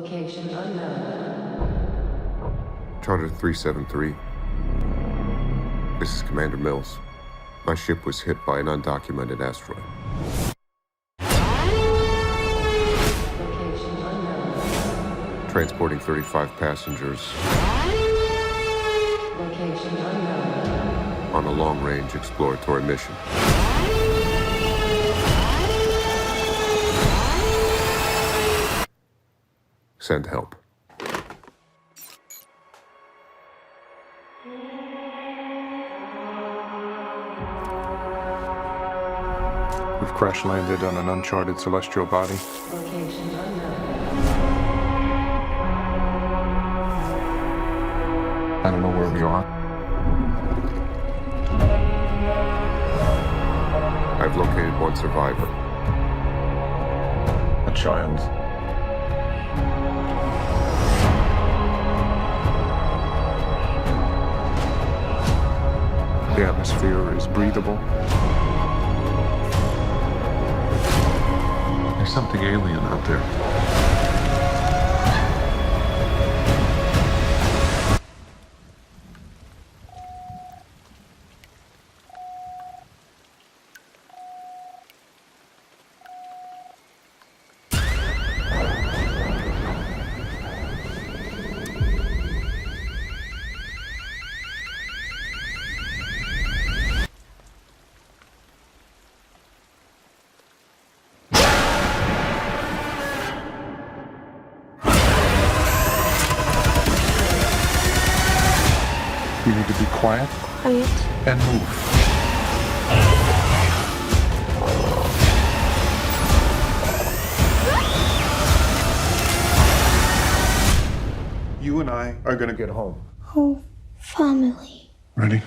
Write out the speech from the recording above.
Location unknown. Charter 373. This is Commander Mills. My ship was hit by an undocumented asteroid. Location unknown. Transporting 35 passengers Location unknown. on a long-range exploratory mission. Send help. We've crash landed on an uncharted celestial body. Location unknown. I don't know where we are. I've located one survivor. A child. The atmosphere is breathable. There's something alien out there. You need to be quiet and move. You and I are gonna get home. Oh, family. Ready?